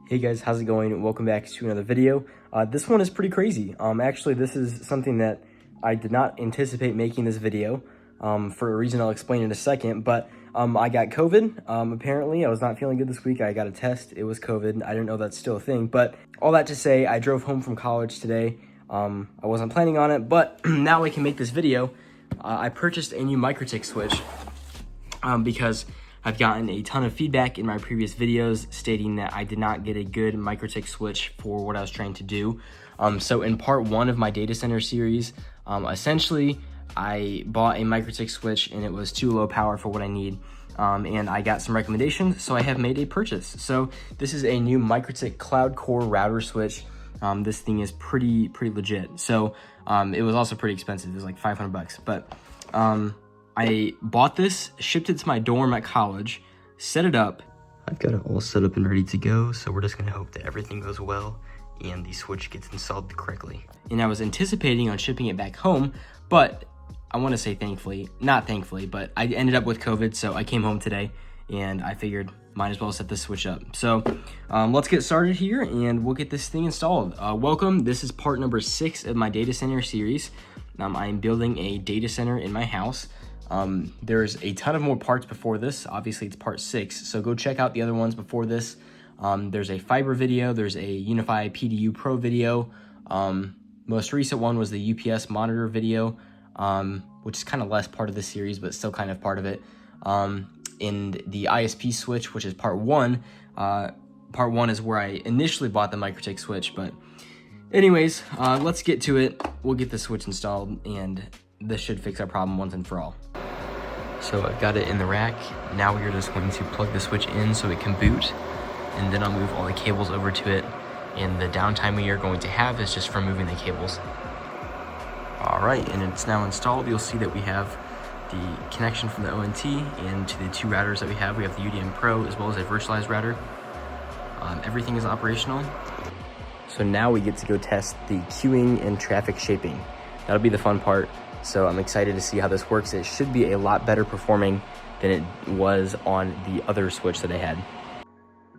Hey guys, how's it going? Welcome back to another video. This one is pretty crazy. Actually, this is something that I did not anticipate making this video for a reason I'll explain in a second, but I got COVID. Apparently, I was not feeling good this week. I got a test. It was COVID. I didn't know that's still a thing, but all that to say, I drove home from college today. I wasn't planning on it, but now I can make this video. I purchased a new Mikrotik switch because I've gotten a ton of feedback in my previous videos stating that I did not get a good Mikrotik switch for what I was trying to do. So in part one of my data center series, essentially I bought a Mikrotik switch and it was too low power for what I need. And I got some recommendations, so I have made a purchase. So this is a new Mikrotik Cloud Core router switch. This thing is pretty legit. So it was also pretty expensive. It was like 500 bucks, but I bought this, shipped it to my dorm at college, set it up. I've got it all set up and ready to go, so we're just gonna hope that everything goes well and the switch gets installed correctly. And I was anticipating on shipping it back home, but I wanna say thankfully, not thankfully, but I ended up with COVID, so I came home today and I figured might as well set this switch up. So let's get started here and we'll get this thing installed. Welcome, this is part number 6 of my data center series. I'm building a data center in my house. There's a ton of more parts before this. Obviously it's part 6, so go check out the other ones before this. There's a fiber video, there's a Unify PDU Pro video. Most recent one was the UPS monitor video, which is kind of less part of the series, but still kind of part of it. In the ISP switch, which is part 1. Part 1 is where I initially bought the Mikrotik switch, but anyways, let's get to it. We'll get the switch installed and this should fix our problem once and for all. So I've got it in the rack. Now we are just going to plug the switch in so it can boot, and then I'll move all the cables over to it. And the downtime we are going to have is just from moving the cables. All right, and it's now installed. You'll see that we have the connection from the ONT and to the 2 routers that we have. We have the UDM Pro as well as a virtualized router. Everything is operational. So now we get to go test the queuing and traffic shaping. That'll be the fun part. So I'm excited to see how this works. It should be a lot better performing than it was on the other switch that I had.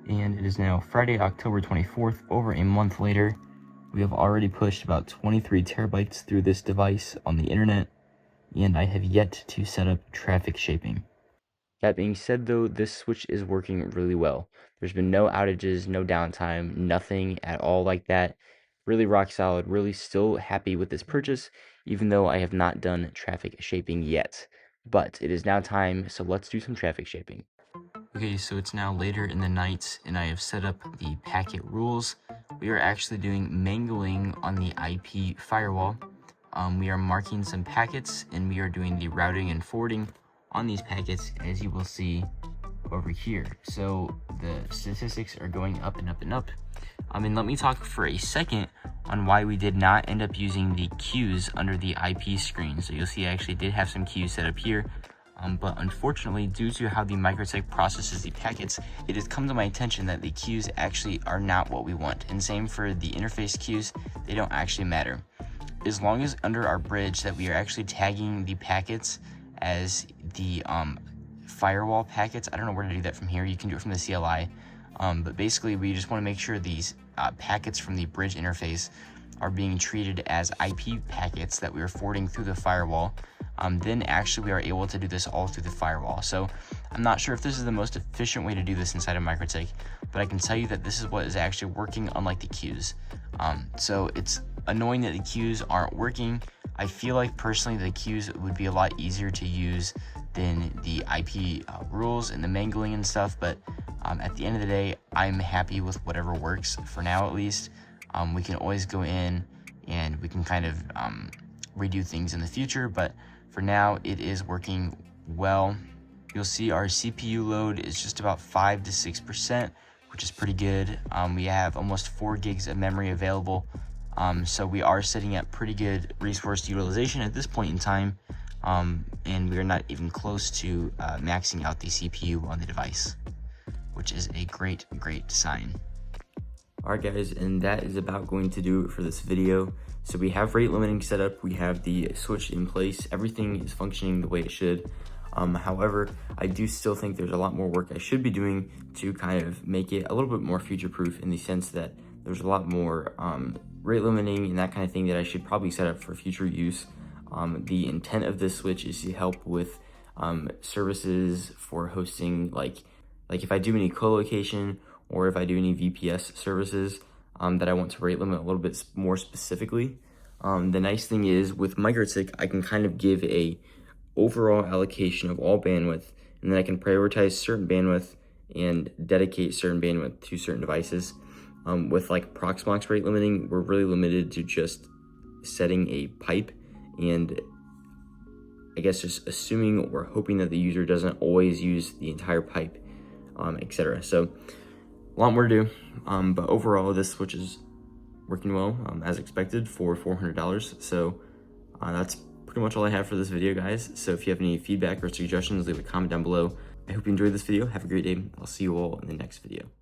And it is now Friday, October 24th, over a month later. We have already pushed about 23 terabytes through this device on the internet, and I have yet to set up traffic shaping. That being said though, this switch is working really well. There's been no outages, no downtime, nothing at all like that. Really rock solid, really still happy with this purchase, even though I have not done traffic shaping yet. But it is now time, so let's do some traffic shaping. Okay, so it's now later in the night and I have set up the packet rules. We are actually doing mangling on the IP firewall. We are marking some packets and we are doing the routing and forwarding on these packets, as you will see over here. So the statistics are going up and up and up. And let me talk for a second on why we did not end up using the queues under the IP screen. So you'll see I actually did have some queues set up here, but unfortunately, due to how the Mikrotik processes the packets, it has come to my attention that the queues actually are not what we want. And same for the interface queues, they don't actually matter. As long as under our bridge that we are actually tagging the packets as the firewall packets. I don't know where to do that from here. You can do it from the CLI. But basically, we just want to make sure these packets from the bridge interface are being treated as IP packets that we are forwarding through the firewall. Then actually we are able to do this all through the firewall. So I'm not sure if this is the most efficient way to do this inside of Mikrotik, but I can tell you that this is what is actually working, unlike the queues. So it's annoying that the queues aren't working. I feel like personally the queues would be a lot easier to use than the IP rules and the mangling and stuff, but at the end of the day, I'm happy with whatever works for now at least. We can always go in and we can kind of redo things in the future, but for now it is working well. You'll see our CPU load is just about 5 to 6%, which is pretty good. We have almost 4 gigs of memory available, so we are sitting at pretty good resource utilization at this point in time, and we are not even close to maxing out the CPU on the device, which is a great sign. Alright guys, and that is about going to do it for this video. So we have rate limiting set up, we have the switch in place, everything is functioning the way it should. However, I do still think there's a lot more work I should be doing to kind of make it a little bit more future-proof, in the sense that there's a lot more rate limiting and that kind of thing that I should probably set up for future use. The intent of this switch is to help with services for hosting, like if I do any co-location or if I do any VPS services that I want to rate limit a little bit more specifically. The nice thing is with Mikrotik, I can kind of give a overall allocation of all bandwidth, and then I can prioritize certain bandwidth and dedicate certain bandwidth to certain devices. With like Proxmox rate limiting, we're really limited to just setting a pipe, and I guess just assuming or hoping that the user doesn't always use the entire pipe, etc. So a lot more to do, but overall this switch is working well, as expected, for $400. So that's pretty much all I have for this video, guys. So if you have any feedback or suggestions, leave a comment down below. I hope you enjoyed this video. Have a great day. I'll see you all in the next video.